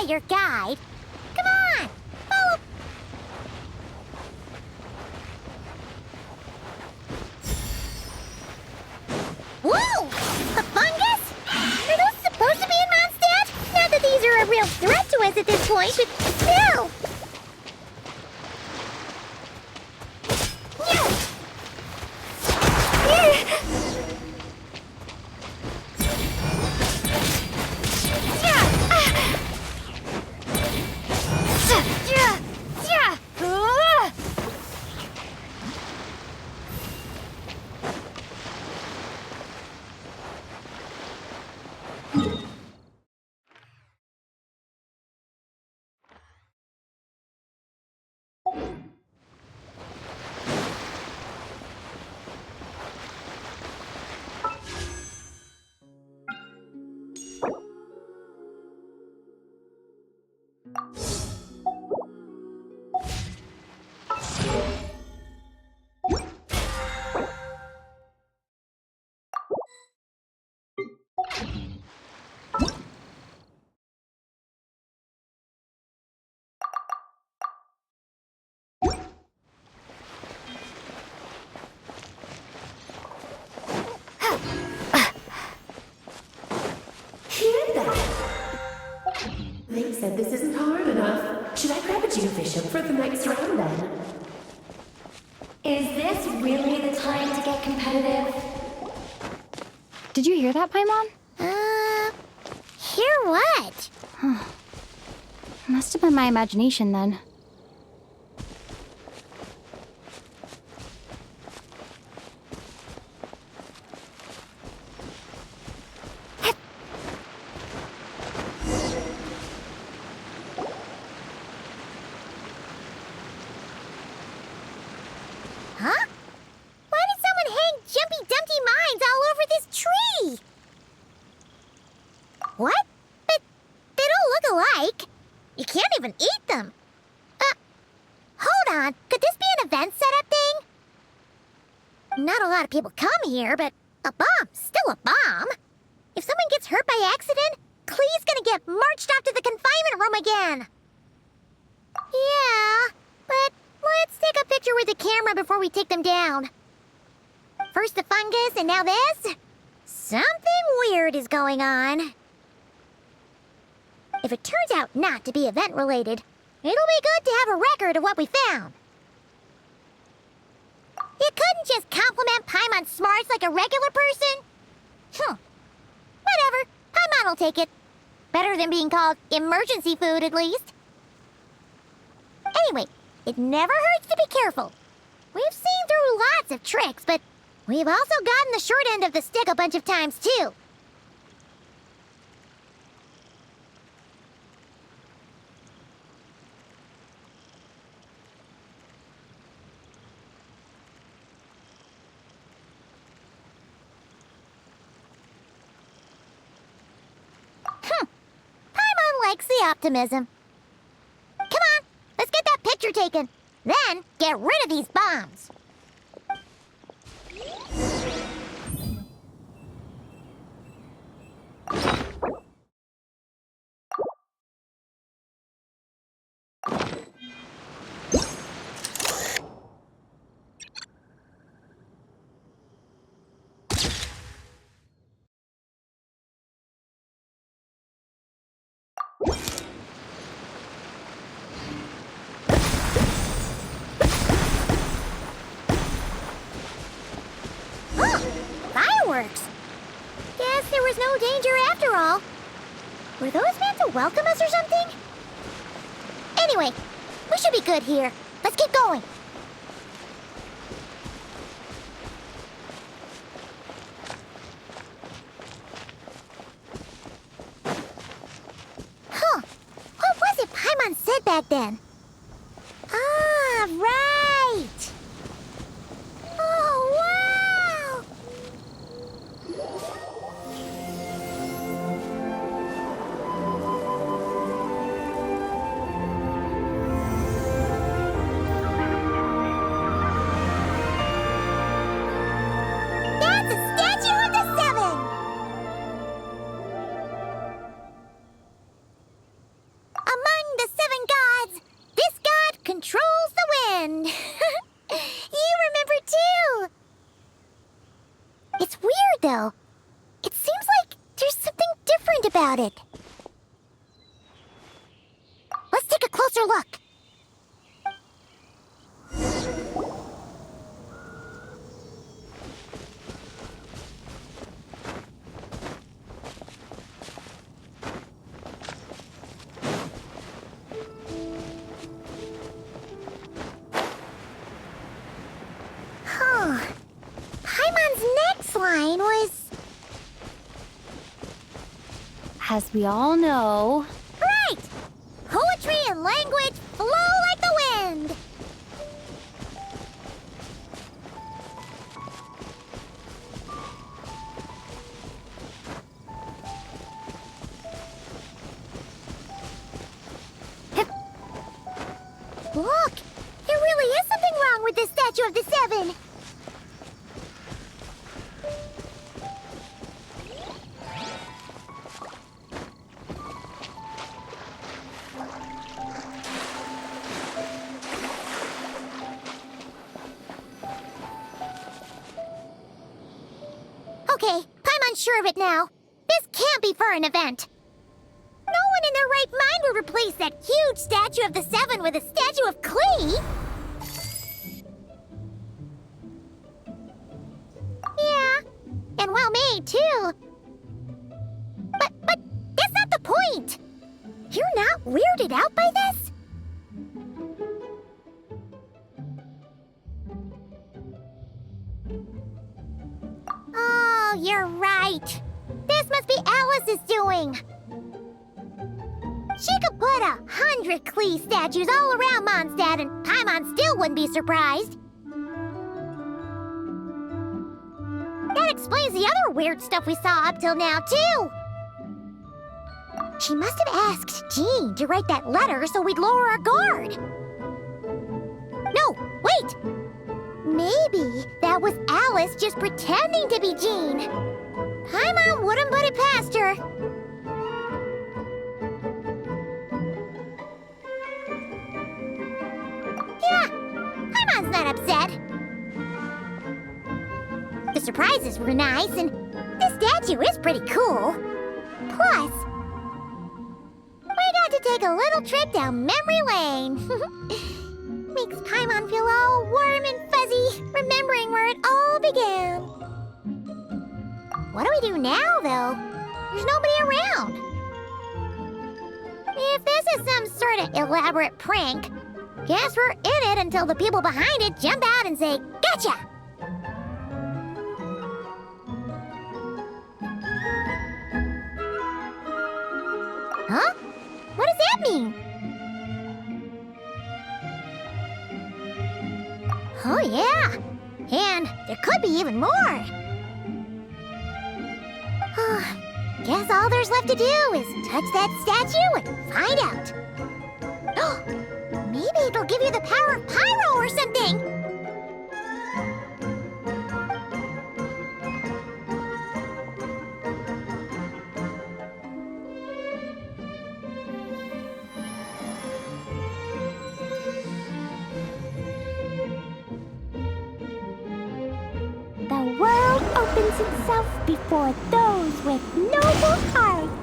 your guide. Come on, follow. Whoa! A fungus? Are those supposed to be in Mondstadt? Not that these are a real threat to us at this point, but still. They said this isn't hard enough. Should I grab a Geofish hook for the next round then? Is this really the time to get competitive? Did you hear that, Paimon? Hear what? Must have been my imagination then. Huh? Why did someone hang Jumpy Dumpty mines all over this tree? What? But they don't look alike. You can't even eat them. Hold on. Could this be an event setup thing? Not a lot of people come here, but a bomb's still a bomb. If someone gets hurt by accident, Clee's gonna get marched off to the confinement room again. Yeah, but let's take a picture with the camera before we take them down. First the fungus, and now this? Something weird is going on. If it turns out not to be event-related, it'll be good to have a record of what we found. You couldn't just compliment Paimon's smarts like a regular person? Whatever. Paimon will take it. Better than being called emergency food, at least. Anyway, it never hurts to be careful. We've seen through lots of tricks, but we've also gotten the short end of the stick a bunch of times, too. Paimon likes the optimism. Come on, let's get that picture taken. Then, get rid of these bombs. Fireworks! Guess there was no danger after all. Were those meant to welcome us or something? Anyway, we should be good here. Let's keep going. Huh. What was it Paimon said back then? Ah, right! Oh, wow! about it. Let's take a closer look. Huh. Paimon's next line was... As we all know... Right! Poetry and language flow like the wind! Look! There really is something wrong with this statue of the Seven! Okay, Paimon's sure of it now. This can't be for an event. No one in their right mind would replace that huge statue of the Seven with a statue of Klee. Yeah, and well made too. But that's not the point. You're not weirded out by this? Oh, you're right. This must be Alice's doing. She could put 100 Klee statues all around Mondstadt and Paimon still wouldn't be surprised. That explains the other weird stuff we saw up till now, too. She must have asked Jean to write that letter so we'd lower our guard. No, wait! Maybe that was Alice just pretending to be Jean. Paimon wouldn't put it past her. Yeah, Paimon's not upset. The surprises were nice, and this statue is pretty cool. Plus, we got to take a little trip down memory lane. Makes Paimon feel all warm and fuzzy, remembering where it all began. What do we do now, though? There's nobody around. If this is some sort of elaborate prank, guess we're in it until the people behind it jump out and say, "Gotcha!" Huh? What does that mean? Oh, yeah. And there could be even more. Guess all there's left to do is touch that statue and find out. Maybe it'll give you the power of pyro or something. The world opens itself before those with noble hearts.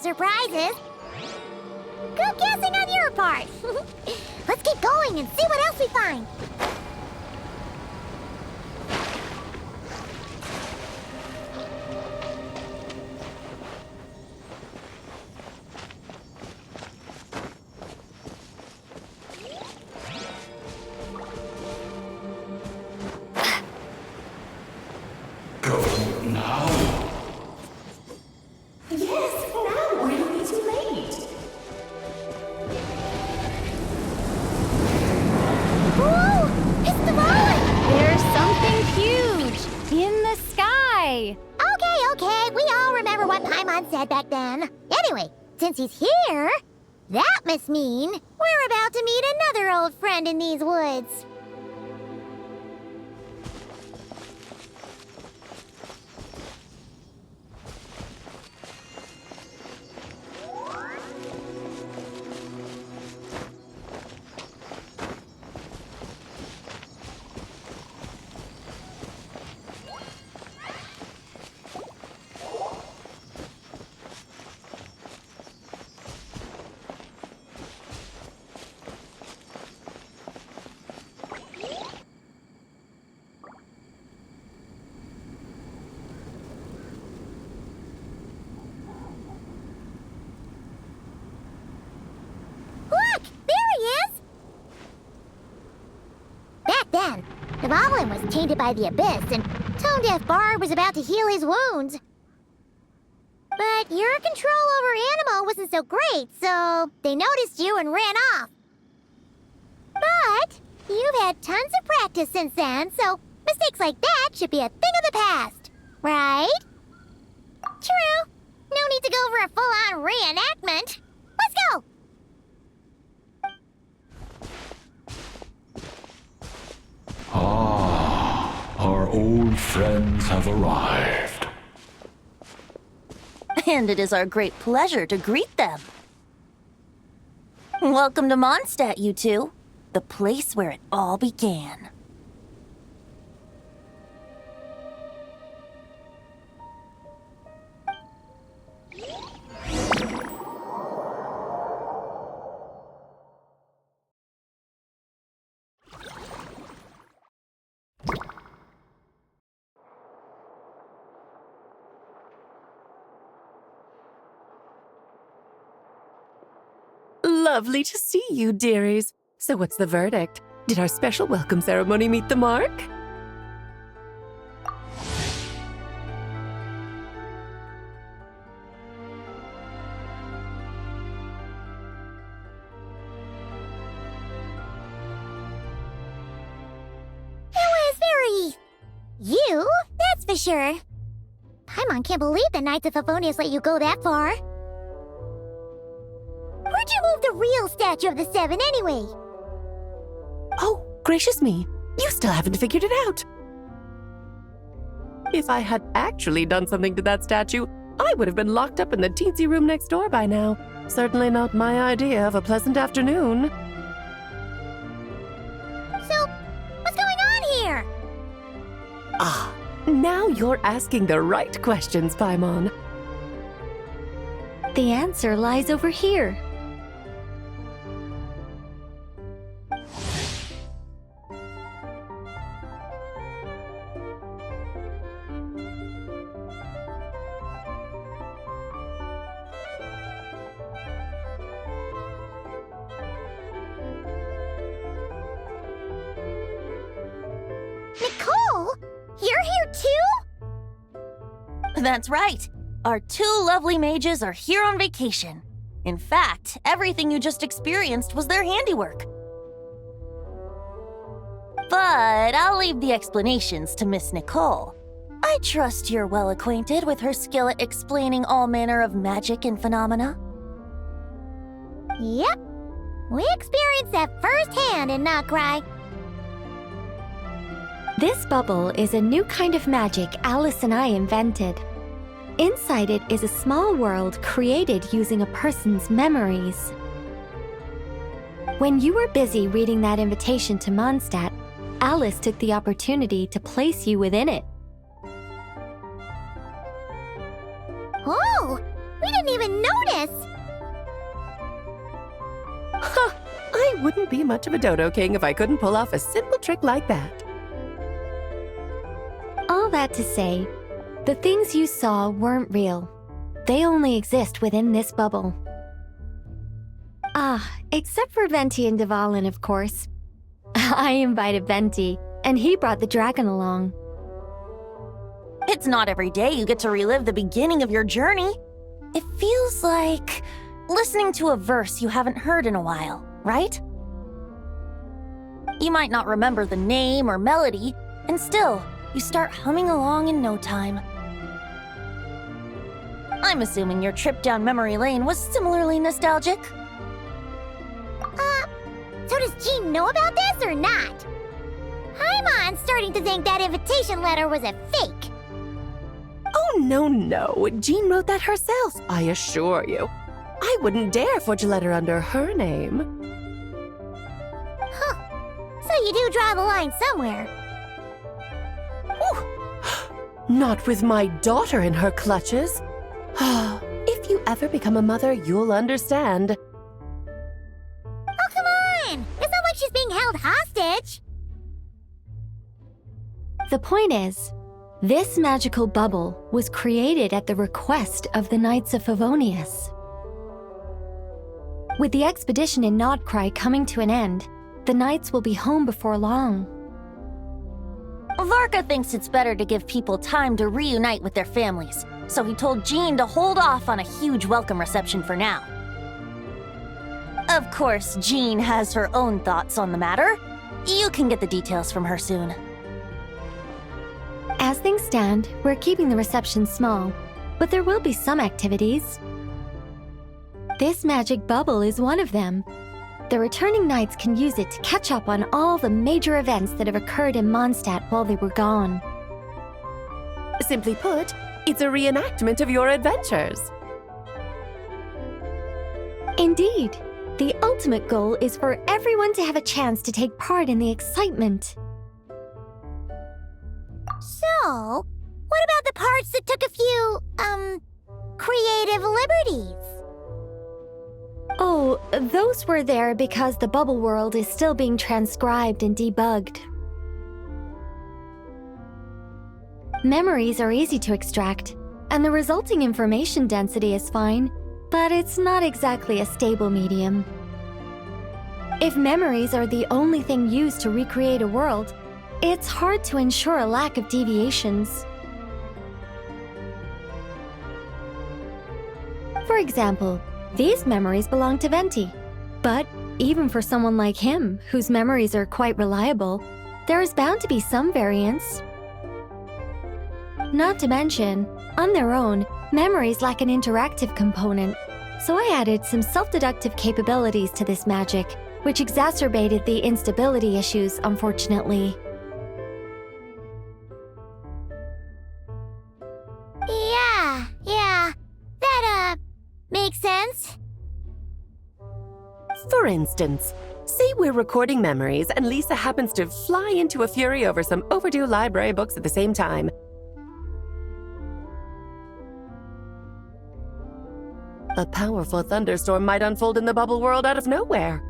Surprises. Good guessing on your part. Let's keep going and see what else we find. Go now. Yes, now or it'll be too late. Whoa! It's the rolling! There's something huge in the sky. Okay. We all remember what Paimon said back then. Anyway, since he's here, That must mean we're about to meet another old friend in these woods. Look! There he is! Back then, the goblin was tainted by the abyss, and Tone Deaf Bard was about to heal his wounds. But your control over Animal wasn't so great, so they noticed you and ran off. But you've had tons of practice since then, so mistakes like that should be a thing of the past, right? True. No need to go for a full-on reenactment. Let's go! Ah, our old friends have arrived. And it is our great pleasure to greet them. Welcome to Mondstadt, you two. The place where it all began. Lovely to see you, dearies. So what's the verdict? Did our special welcome ceremony meet the mark? You, that's for sure. Paimon can't believe the Knights of Favonius let you go that far. Where'd you move the real statue of the Seven anyway? Oh, gracious me. You still haven't figured it out. If I had actually done something to that statue, I would have been locked up in the teensy room next door by now. Certainly not my idea of a pleasant afternoon. So, what's going on here? Ah, now you're asking the right questions, Paimon. The answer lies over here. Nicole? You're here too? That's right. Our two lovely mages are here on vacation. In fact, everything you just experienced was their handiwork. But I'll leave the explanations to Miss Nicole. I trust you're well acquainted with her skill at explaining all manner of magic and phenomena. Yep. We experienced that firsthand in Noctri. This bubble is a new kind of magic Alice and I invented. Inside it is a small world created using a person's memories. When you were busy reading that invitation to Mondstadt, Alice took the opportunity to place you within it. Oh, we didn't even notice. Huh, I wouldn't be much of a dodo king if I couldn't pull off a simple trick like that. All that to say, the things you saw weren't real. They only exist within this bubble. Ah, except for Venti and Dvalin, of course. I invited Venti, and he brought the dragon along. It's not every day you get to relive the beginning of your journey. It feels like listening to a verse you haven't heard in a while, right? You might not remember the name or melody, and still, you start humming along in no time. I'm assuming your trip down memory lane was similarly nostalgic. So does Jean know about this or not? I'm starting to think that invitation letter was a fake. Oh, no. Jean wrote that herself, I assure you. I wouldn't dare forge a letter under her name. Huh. So you do draw the line somewhere. Not with my daughter in her clutches. If you ever become a mother, you'll understand. Oh, come on! It's not like she's being held hostage. The point is, this magical bubble was created at the request of the Knights of Favonius. With the expedition in Nodcry coming to an end, the Knights will be home before long. Varka thinks it's better to give people time to reunite with their families, so he told Jean to hold off on a huge welcome reception for now. Of course, Jean has her own thoughts on the matter. You can get the details from her soon. As things stand, we're keeping the reception small, but there will be some activities. This magic bubble is one of them. The returning knights can use it to catch up on all the major events that have occurred in Mondstadt while they were gone. Simply put, it's a reenactment of your adventures. Indeed. The ultimate goal is for everyone to have a chance to take part in the excitement. So, what about the parts that took a few, creative liberties? Oh, those were there because the bubble world is still being transcribed and debugged. Memories are easy to extract, and the resulting information density is fine, but it's not exactly a stable medium. If memories are the only thing used to recreate a world, it's hard to ensure a lack of deviations. For example, these memories belong to Venti. But even for someone like him, whose memories are quite reliable, there is bound to be some variance. Not to mention, on their own, memories lack an interactive component, so I added some self-deductive capabilities to this magic, which exacerbated the instability issues, unfortunately. Yeah. That, makes sense. For instance, say we're recording memories and Lisa happens to fly into a fury over some overdue library books at the same time. A powerful thunderstorm might unfold in the bubble world out of nowhere.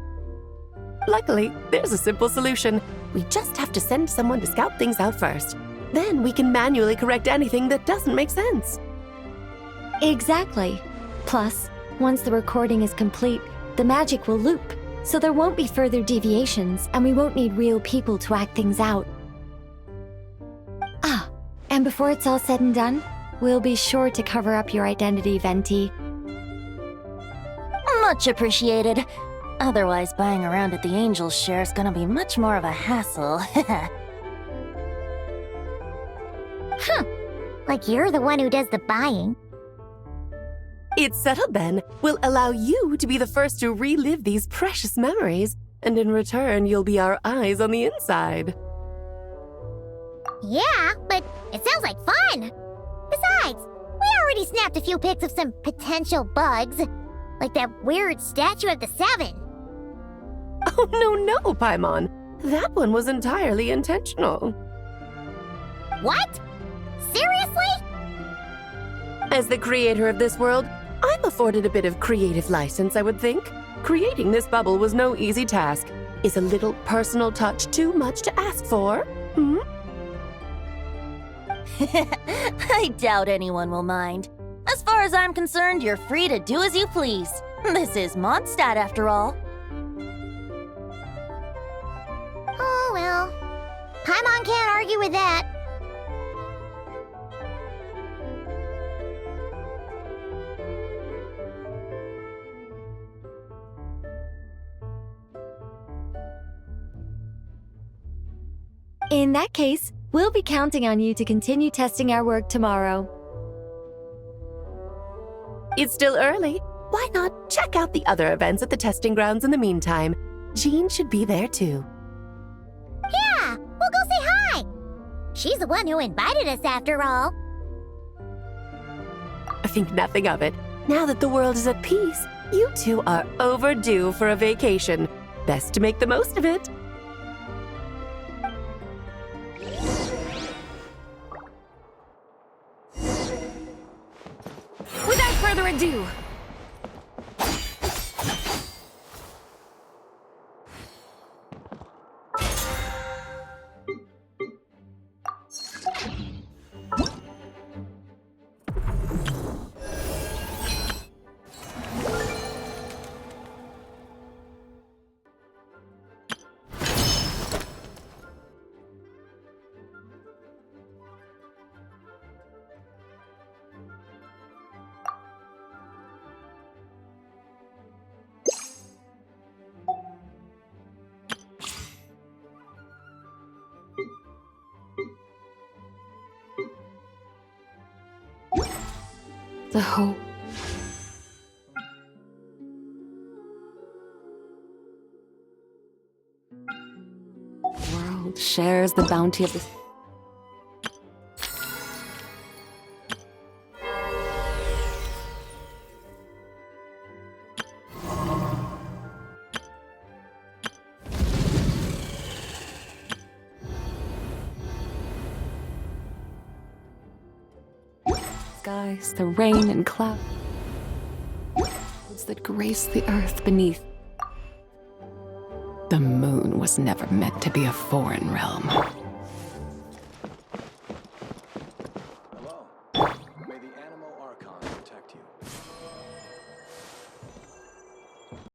Luckily, there's a simple solution. We just have to send someone to scout things out first. Then we can manually correct anything that doesn't make sense. Exactly. Plus, once the recording is complete, the magic will loop, so there won't be further deviations, and we won't need real people to act things out. Ah, and before it's all said and done, we'll be sure to cover up your identity, Venti. Much appreciated. Otherwise, buying around at the Angels share is gonna be much more of a hassle. Like you're the one who does the buying. It's settled then. We'll allow you to be the first to relive these precious memories, and in return, you'll be our eyes on the inside. Yeah, but it sounds like fun. Besides, we already snapped a few pics of some potential bugs. Like that weird statue of the Seven. Oh, no, Paimon. That one was entirely intentional. What? Seriously? As the creator of this world, I'm afforded a bit of creative license, I would think. Creating this bubble was no easy task. Is a little personal touch too much to ask for? I doubt anyone will mind. As far as I'm concerned, you're free to do as you please. This is Mondstadt, after all. Oh, well. Paimon can't argue with that. In that case, we'll be counting on you to continue testing our work tomorrow. It's still early. Why not check out the other events at the testing grounds in the meantime? Jean should be there too. Yeah, we'll go say hi. She's the one who invited us after all. I think nothing of it. Now that the world is at peace, you two are overdue for a vacation. Best to make the most of it. Without further ado, the hope. World shares the bounty of the. Skies, the rain and clouds that grace the earth beneath. The moon was never meant to be a foreign realm.